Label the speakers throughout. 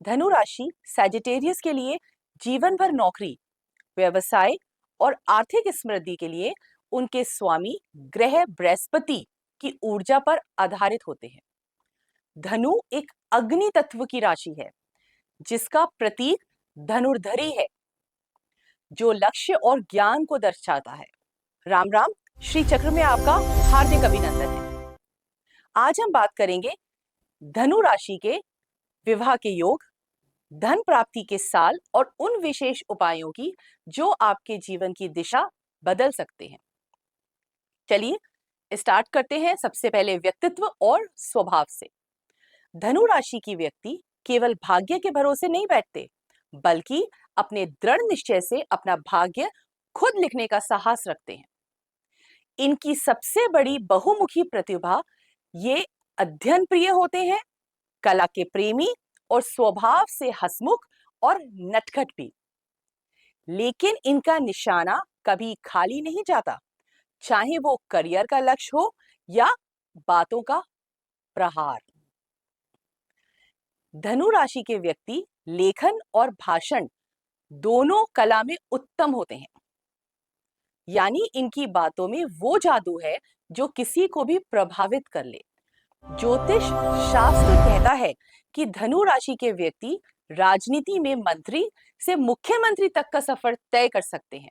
Speaker 1: धनु राशि सैजिटेरियस के लिए जीवन भर नौकरी, व्यवसाय और आर्थिक समृद्धि के लिए उनके स्वामी ग्रह बृहस्पति की ऊर्जा पर आधारित होते हैं। धनु एक अग्नि तत्व की राशि है जिसका प्रतीक धनुर्धरी है, जो लक्ष्य और ज्ञान को दर्शाता है। राम राम, श्री चक्र में आपका हार्दिक अभिनंदन है। आज हम बात करेंगे धनु राशि के विवाह के योग, धन प्राप्ति के साल और उन विशेष उपायों की जो आपके जीवन की दिशा बदल सकते हैं। चलिए स्टार्ट करते हैं सबसे पहले व्यक्तित्व और स्वभाव से। धनु राशि की व्यक्ति केवल भाग्य के भरोसे नहीं बैठते, बल्कि अपने दृढ़ निश्चय से अपना भाग्य खुद लिखने का साहस रखते हैं। इनकी सबसे बड़ी बहुमुखी प्रतिभा, ये अध्ययन प्रिय होते हैं, कला के प्रेमी और स्वभाव से हंसमुख और नटखट भी। लेकिन इनका निशाना कभी खाली नहीं जाता, चाहे वो करियर का लक्ष्य हो या बातों का प्रहार। धनु राशि के व्यक्ति लेखन और भाषण दोनों कला में उत्तम होते हैं, यानी इनकी बातों में वो जादू है जो किसी को भी प्रभावित कर ले। ज्योतिष शास्त्र कहता है कि धनु राशि के व्यक्ति राजनीति में मंत्री से मुख्यमंत्री तक का सफर तय कर सकते हैं।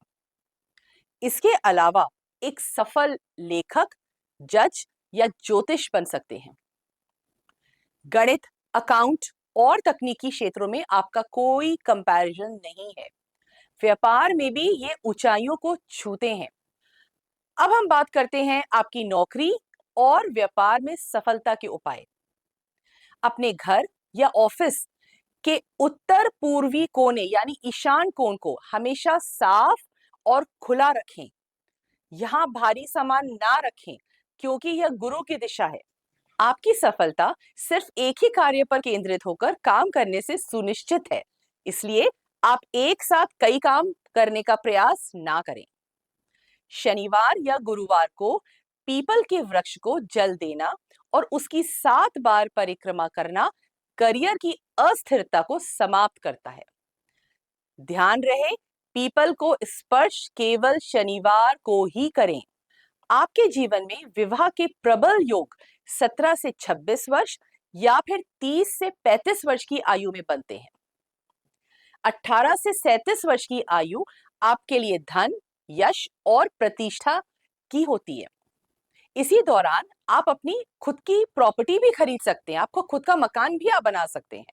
Speaker 1: इसके अलावा एक सफल लेखक, जज या ज्योतिष बन सकते हैं। गणित, अकाउंट और तकनीकी क्षेत्रों में आपका कोई कंपैरिजन नहीं है। व्यापार में भी ये ऊंचाइयों को छूते हैं। अब हम बात करते हैं आपकी नौकरी और व्यापार में सफलता के उपाय। अपने घर या ऑफिस के उत्तर पूर्वी कोने यानी ईशान कोण को हमेशा साफ और खुला रखें। यहां भारी सामान ना रखें, क्योंकि यह गुरु की दिशा है। आपकी सफलता सिर्फ एक ही कार्य पर केंद्रित होकर काम करने से सुनिश्चित है, इसलिए आप एक साथ कई काम करने का प्रयास ना करें। शनिवार या गुरुवार को पीपल के वृक्ष को जल देना और उसकी 7 बार परिक्रमा करना करियर की अस्थिरता को समाप्त करता है। ध्यान रहे, पीपल को स्पर्श केवल शनिवार को ही करें। आपके जीवन में विवाह के प्रबल योग 17 से 26 वर्ष या फिर 30 से 35 वर्ष की आयु में बनते हैं। 18 से 37 वर्ष की आयु आपके लिए धन, यश और प्रतिष्ठा की होती है। इसी दौरान आप अपनी खुद की प्रॉपर्टी भी खरीद सकते हैं, आपको खुद का मकान भी आप बना सकते हैं।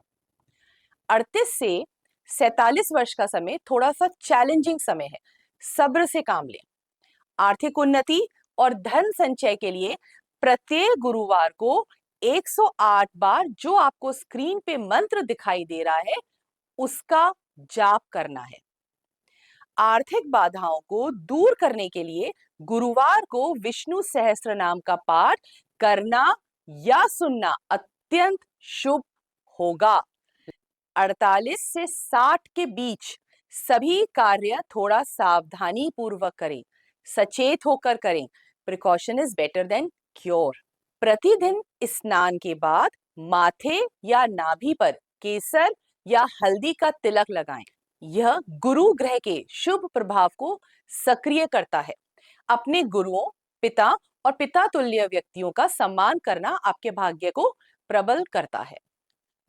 Speaker 1: 38 से 47 वर्ष का समय थोड़ा सा चैलेंजिंग समय है, सब्र से काम लें। आर्थिक उन्नति और धन संचय के लिए प्रत्येक गुरुवार को 108 बार जो आपको स्क्रीन पे मंत्र दिखाई दे रहा है उसका जाप करना है। आर्थिक बाधाओं को दूर करने के लिए गुरुवार को विष्णु सहस्त्र नाम का पाठ करना या सुनना अत्यंत शुभ होगा। 48 से 60 के बीच सभी कार्य थोड़ा सावधानी पूर्वक करें, सचेत होकर करें। Precaution is better than cure. प्रतिदिन स्नान के बाद माथे या नाभि पर केसर या हल्दी का तिलक लगाएं। यह गुरु ग्रह के शुभ प्रभाव को सक्रिय करता है। अपने गुरुओं, पिता और पिता तुल्य व्यक्तियों का सम्मान करना आपके भाग्य को प्रबल करता है।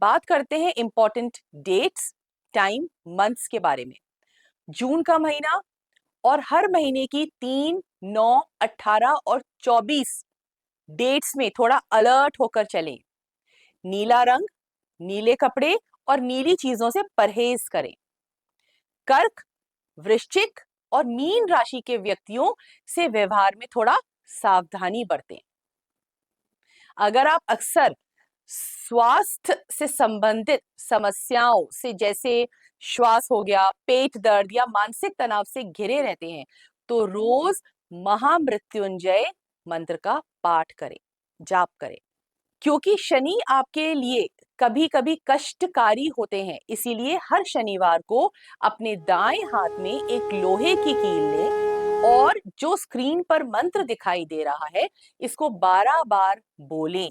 Speaker 1: बात करते हैं इंपॉर्टेंट डेट्स, टाइम, मंथ्स के बारे में। जून का महीना और हर महीने की 3, 9, 18 और 24 डेट्स में थोड़ा अलर्ट होकर चलें। नीला रंग, नीले कपड़े और नीली चीजों से परहेज करें। कर्क, वृश्चिक और मीन राशि के व्यक्तियों से व्यवहार में थोड़ा सावधानी बरतें। अगर आप अक्सर स्वास्थ्य से संबंधित समस्याओं से, जैसे श्वास हो गया, पेट दर्द या मानसिक तनाव से घिरे रहते हैं, तो रोज महामृत्युंजय मंत्र का पाठ करें, जाप करें। क्योंकि शनि आपके लिए कभी कभी कष्टकारी होते हैं, इसीलिए हर शनिवार को अपने दाएं हाथ में एक लोहे की कील लें और जो स्क्रीन पर मंत्र दिखाई दे रहा है इसको 12 बार बोलें।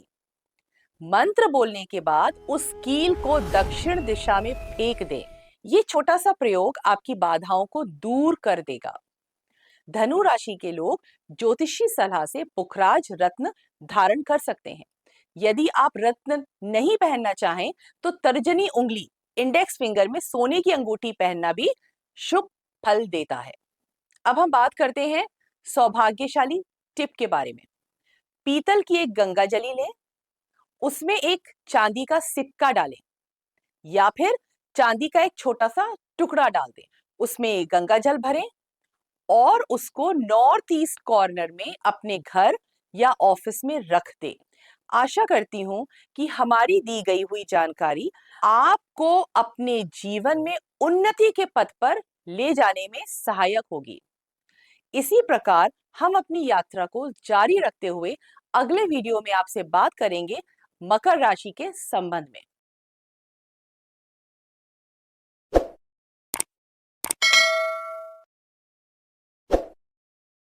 Speaker 1: मंत्र बोलने के बाद उस कील को दक्षिण दिशा में फेंक दें। ये छोटा सा प्रयोग आपकी बाधाओं को दूर कर देगा। धनु राशि के लोग ज्योतिषी सलाह से पुखराज रत्न धारण कर सकते हैं। यदि आप रत्न नहीं पहनना चाहें तो तर्जनी उंगली इंडेक्स फिंगर में सोने की अंगूठी पहनना भी शुभ फल देता है। अब हम बात करते हैं सौभाग्यशाली टिप के बारे में। पीतल की एक गंगा जली लें, उसमें एक चांदी का सिक्का डालें या फिर चांदी का एक छोटा सा टुकड़ा डाल दें। उसमें गंगा जल भरें और उसको नॉर्थ ईस्ट कॉर्नर में अपने घर या ऑफिस में रख दें। आशा करती हूं कि हमारी दी गई हुई जानकारी आपको अपने जीवन में उन्नति के पथ पर ले जाने में सहायक होगी। इसी प्रकार हम अपनी यात्रा को जारी रखते हुए अगले वीडियो में आपसे बात करेंगे मकर राशि के संबंध में।